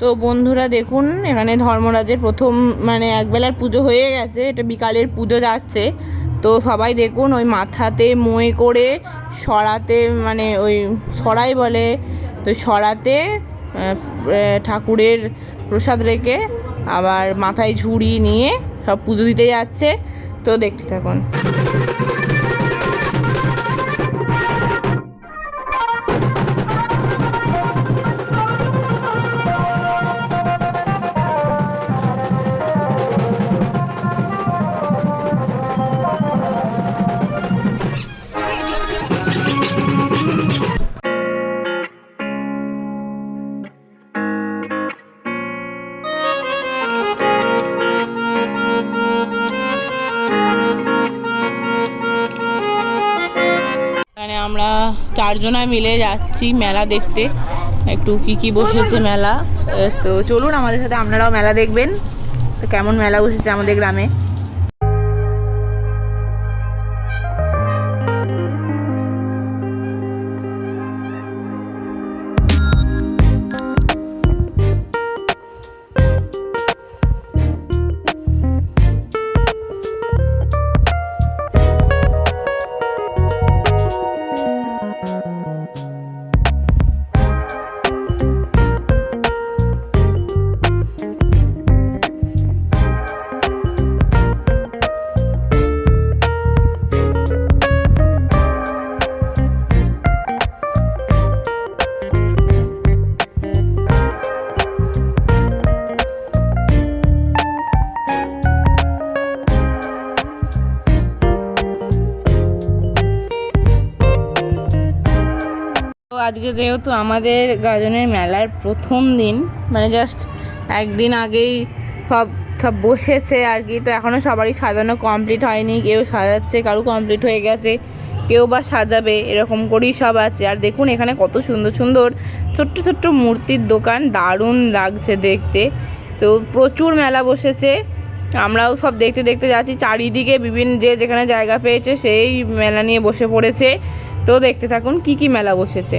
তো বন্ধুরা দেখুন, এখানে ধর্মরাজের প্রথম মানে একবেলার পুজো হয়ে গেছে, এটা বিকালের পুজো যাচ্ছে। তো সবাই দেখুন ওই মাথাতে মই করে সরাতে, মানে ওই সরাই বলে, তো সরাতে ঠাকুরের প্রসাদ রেখে আবার মাথায় ঝুড়ি নিয়ে সব পুজো দিতে যাচ্ছে। তো দেখতে থাকুন। এখানে আমরা চারজনা মিলে যাচ্ছি মেলা দেখতে, একটু কি বসেছে মেলা। তো চলুন আমাদের সাথে, আপনারাও মেলা দেখবেন তো কেমন মেলা বসেছে আমাদের গ্রামে। তো আজকে যেহেতু আমাদের গাজনের মেলার প্রথম দিন, মানে জাস্ট একদিন আগেই সব বসেছে আর কি। তো এখনও সবারই সাজানো কমপ্লিট হয়নি, কেউ সাজাচ্ছে, কারো কমপ্লিট হয়ে গেছে, কেউ বা সাজাবে, এরকম করেই সব আছে। আর দেখুন এখানে কত সুন্দর সুন্দর ছোট্ট ছোট্ট মূর্তির দোকান, দারুণ লাগছে দেখতে। তো প্রচুর মেলা বসেছে, আমরাও সব দেখতে দেখতে যাচ্ছি। চারিদিকে বিভিন্ন যে যেখানে জায়গা পেয়েছে সেই মেলা নিয়ে বসে পড়েছে। তো দেখতে থাকুন কি মেলা বসেছে।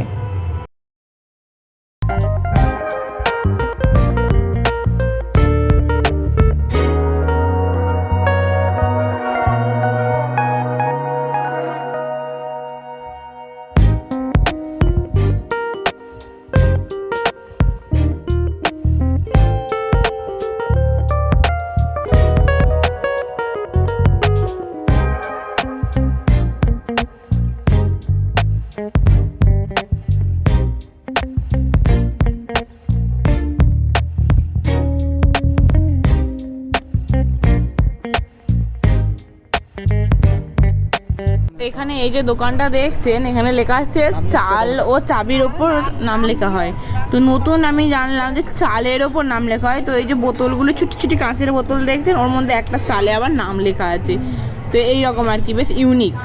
এখানে এই যে দোকানটা দেখছেন, এখানে লেখা আছে চাল ও চাবির ওপর নাম লেখা হয়। তো নতুন আমি জানলাম যে চালের ওপর নাম লেখা হয়। তো এই যে বোতলগুলো, ছুটি ছুটি কাঁচের বোতল দেখছেন, ওর মধ্যে একটা চালে আবার নাম লেখা আছে। তো এই রকম আর কি, বেশ ইউনিক।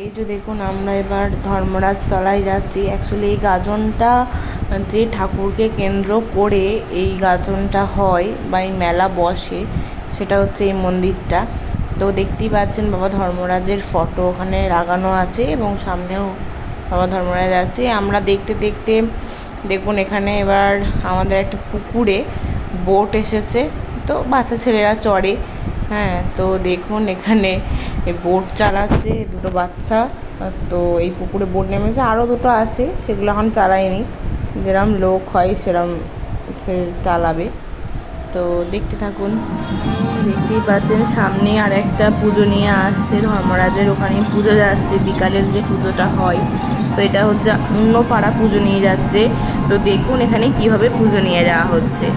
এই যে দেখুন, আমরা এবার ধর্মরাজ তলায় যাচ্ছি। অ্যাকচুয়ালি এই গাজনটা যে ঠাকুরকে কেন্দ্র করে এই গাজনটা হয় বা এই মেলা বসে, সেটা হচ্ছে এই মন্দিরটা। তো দেখতেই পাচ্ছেন বাবা ধর্মরাজের ফটো ওখানে লাগানো আছে এবং সামনেও বাবা ধর্মরাজ আছে। আমরা দেখতে দেখতে দেখুন এখানে এবার আমাদের একটা পুকুরে বোট এসেছে, তো বাচ্চা ছেলেরা চড়ে। হ্যাঁ, তো দেখুন এখানে বোট চালাচ্ছে দুটো বাচ্চা। তো এই পুকুরে বোট নেমেছে, আরও দুটো আছে, সেগুলো এখন চালায়নি, যেরম লোক হয় সেরম সে চালাবে। তো দেখতে থাকুন। দেখতেই পাচ্ছেন সামনে আর একটা পুজো নিয়ে আসছে ধর্মরাজের, ওখানে পুজো যাচ্ছে, বিকালের যে পুজোটা হয়। তো এটা হচ্ছে অন্য পাড়া পুজো নিয়ে যাচ্ছে। তো দেখুন এখানে কিভাবে পুজো নিয়ে যাওয়া হচ্ছে।